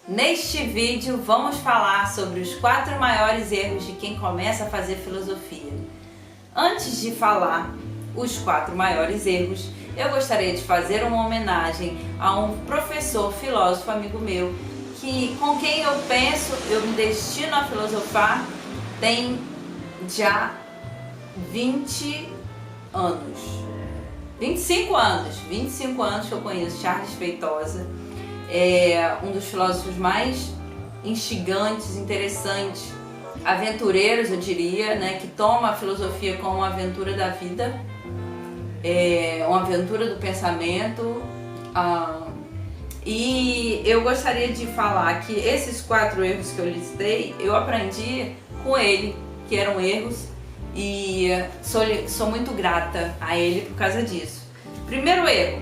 Neste vídeo vamos falar sobre os 4 maiores erros de quem começa a fazer filosofia. Antes de falar os 4 maiores erros, eu gostaria de fazer uma homenagem a um professor filósofo amigo meu, com quem eu penso, eu me destino a filosofar tem já 20 anos. 25 anos que eu conheço Charles Feitosa. É um dos filósofos mais instigantes, interessantes, aventureiros, eu diria, né, que toma a filosofia como uma aventura da vida, uma aventura do pensamento. E eu gostaria de falar que esses 4 erros que eu listei, eu aprendi com ele, que eram erros, e sou muito grata a ele por causa disso. Primeiro erro: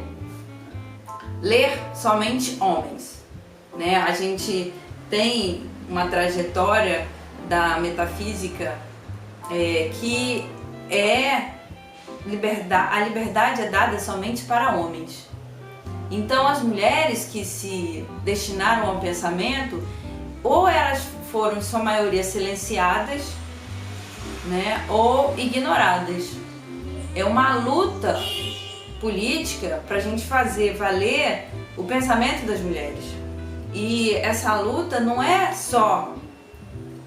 ler somente homens, né? A gente tem uma trajetória da metafísica que a liberdade é dada somente para homens. Então as mulheres que se destinaram ao pensamento, ou elas foram em sua maioria silenciadas, né, ou ignoradas. É uma luta política para a gente fazer valer o pensamento das mulheres. E essa luta não é só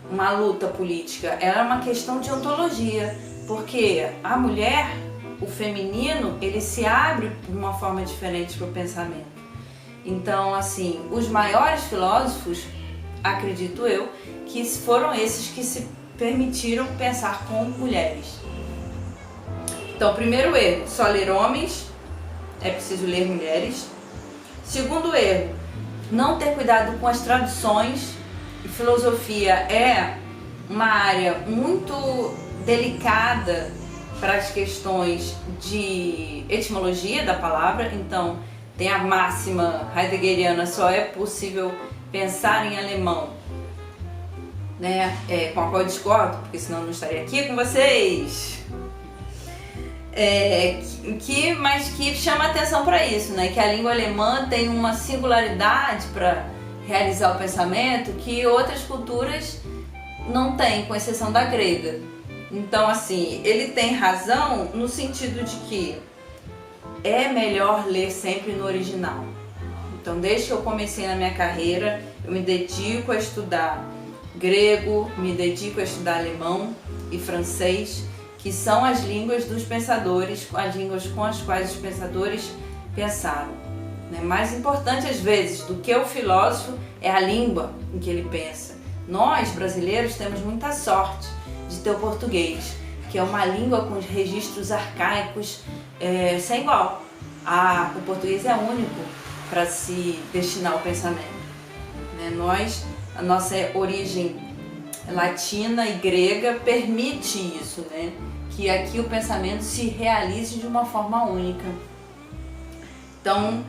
uma luta política, ela é uma questão de ontologia, porque a mulher, o feminino, ele se abre de uma forma diferente para o pensamento. Então, assim, os maiores filósofos, acredito eu, que foram esses que se permitiram pensar com mulheres. Então, primeiro erro: só ler homens, é preciso ler mulheres. Segundo erro: não ter cuidado com as traduções. E filosofia é uma área muito delicada para as questões de etimologia da palavra. Então, tem a máxima heideggeriana: só é possível pensar em alemão, né? Com a qual eu discordo, porque senão eu não estaria aqui com vocês. Mas que chama atenção para isso, né? Que a língua alemã tem uma singularidade para realizar o pensamento que outras culturas não têm, com exceção da grega. Então, assim, ele tem razão no sentido de que é melhor ler sempre no original. Então, desde que eu comecei na minha carreira, eu me dedico a estudar grego, me dedico a estudar alemão e francês, que são as línguas dos pensadores, as línguas com as quais os pensadores pensaram. Mais importante, às vezes, do que o filósofo é a língua em que ele pensa. Nós, brasileiros, temos muita sorte de ter o português, que é uma língua com registros arcaicos sem igual. O português é único para se destinar ao pensamento. A nossa origem latina e grega permite isso, né? Que aqui o pensamento se realize de uma forma única. Então,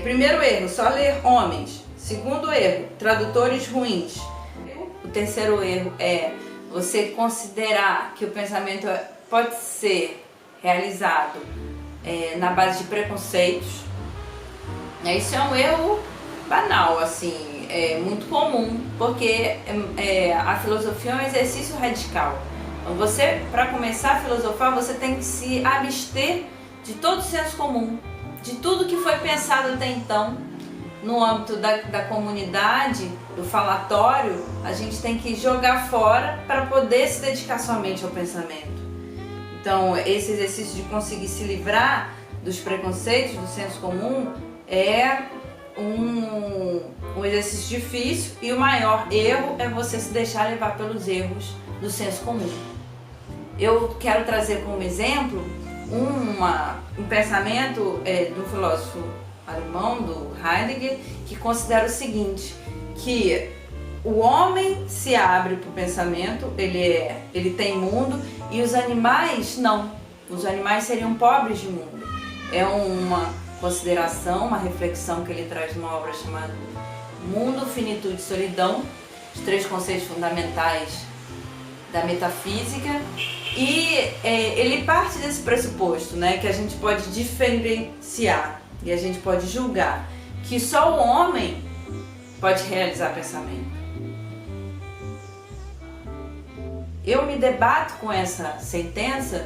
primeiro erro: só ler homens. Segundo erro: tradutores ruins. O terceiro erro é você considerar que o pensamento pode ser realizado na base de preconceitos. Isso é um erro banal, assim, é muito comum, porque a filosofia é um exercício radical. Então, para começar a filosofar, você tem que se abster de todo o senso comum, de tudo que foi pensado até então. No âmbito da comunidade, do falatório, a gente tem que jogar fora para poder se dedicar somente ao pensamento. Então, esse exercício de conseguir se livrar dos preconceitos, do senso comum, é um exercício difícil, e o maior erro é você se deixar levar pelos erros do senso comum. Eu quero trazer como exemplo um pensamento do filósofo alemão, do Heidegger, que considera o seguinte, que o homem se abre para o pensamento, ele tem mundo, e os animais não. Os animais seriam pobres de mundo. É uma consideração, uma reflexão que ele traz numa obra chamada Mundo, Finitude e Solidão, os 3 conceitos fundamentais da metafísica. E ele parte desse pressuposto, né, que a gente pode diferenciar e a gente pode julgar que só o homem pode realizar pensamento. Eu me debato com essa sentença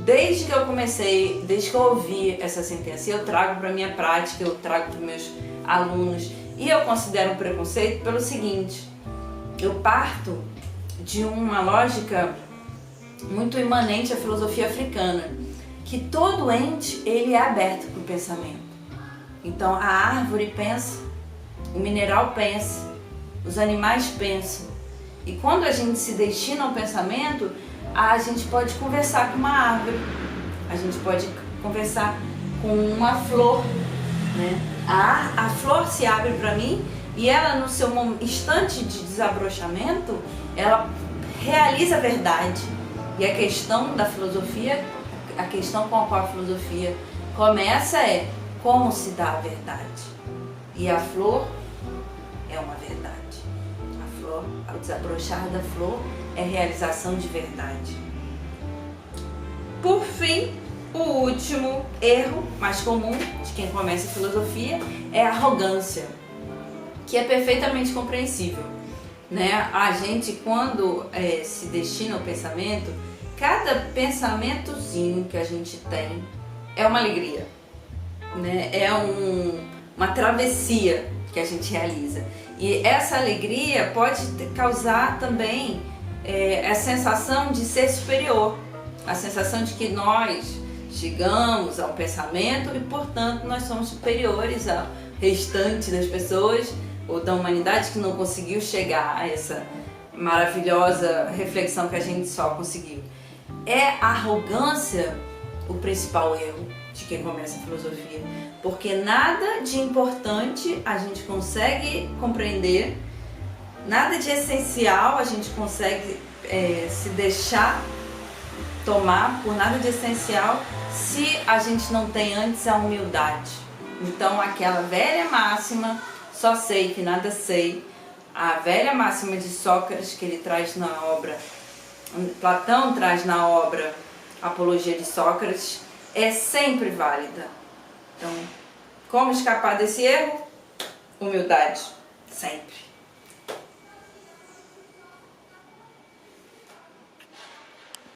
desde que eu comecei, desde que eu ouvi essa sentença. Eu trago para minha prática, eu trago para meus alunos. E eu considero um preconceito pelo seguinte: eu parto de uma lógica muito imanente à filosofia africana, que todo ente ele é aberto para o pensamento. Então a árvore pensa, o mineral pensa, os animais pensam. E quando a gente se destina ao pensamento, a gente pode conversar com uma árvore, a gente pode conversar com uma flor, né? A flor se abre para mim e ela, no seu instante de desabrochamento, ela realiza a verdade. E a questão da filosofia, a questão com a qual a filosofia começa é como se dá a verdade. E a flor é uma verdade. A flor, ao desabrochar da flor, é realização de verdade. Por fim, o último erro mais comum de quem começa a filosofia é a arrogância, que é perfeitamente compreensível, né? A gente, quando se destina ao pensamento, cada pensamentozinho que a gente tem é uma alegria, né? É uma travessia que a gente realiza. E essa alegria pode causar também a sensação de ser superior, a sensação de que nós chegamos ao pensamento e, portanto, nós somos superiores ao restante das pessoas ou da humanidade que não conseguiu chegar a essa maravilhosa reflexão que a gente só conseguiu. É a arrogância o principal erro de quem começa a filosofia, porque nada de importante a gente consegue compreender, nada de essencial a gente consegue se deixar tomar por nada de essencial se a gente não tem antes a humildade. Então aquela velha máxima, só sei que nada sei, a velha máxima de Sócrates que ele traz na obra, Platão traz na obra Apologia de Sócrates, é sempre válida. Então, como escapar desse erro? Humildade, sempre.